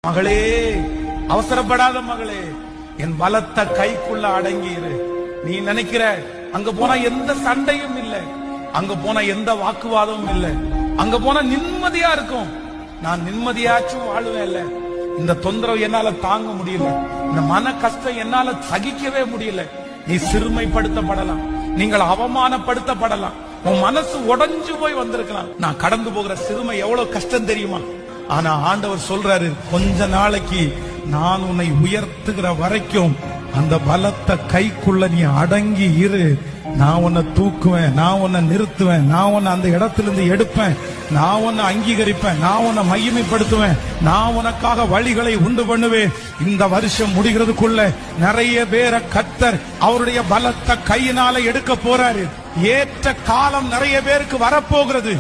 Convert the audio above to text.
மகளே, அவசரப்படாத மகளே, என் பலத்த கைக்குள்ள அடங்கியிரு. நீ நினைக்கிற அங்க போனா எந்த சண்டையும் இல்லை, அங்க போனா எந்த வாக்குவாதமும் இல்லை, அங்க போனா நிம்மதியா இருக்கும். நான் நிம்மதியாச்சும் வாழுவேன் இல்ல. இந்த தொந்தரவு என்னால தாங்க முடியல, இந்த மன கஷ்டம் என்னால சகிக்கவே முடியல. நீ சிறுமைப்படுத்தப்படலாம், நீங்கள் அவமானப்படுத்தப்படலாம், உன் மனசு உடைஞ்சு போய் வந்திருக்கலாம். நான் கடந்து போகிற சிறுமை எவ்வளவு கஷ்டம் தெரியுமா? ஆனா ஆண்டவர் சொல்றாரு, கொஞ்ச நாளைக்கு நான் உன்னை உயர்த்துகிற வரைக்கும் அந்த பலத்த கைக்குள்ள நீ அடங்கி இரு. நான் உன்னை தூக்குவேன், நான் உன்னை நிறுத்துவேன், நான் உன்னை அந்த இடத்திலிருந்து எடுப்பேன், நான் உன்னை அங்கீகரிப்பேன், நான் உன்னை மகிமைப்படுத்துவேன், நான் உனக்காக வழிகளை உண்டு பண்ணுவேன். இந்த வருஷம் முடிகிறதுக்குள்ள நிறைய பேரை கர்த்தர் அவருடைய பலத்த கையினால எடுக்க போறாரு. ஏற்ற காலம் நிறைய பேருக்கு வரப்போகிறது.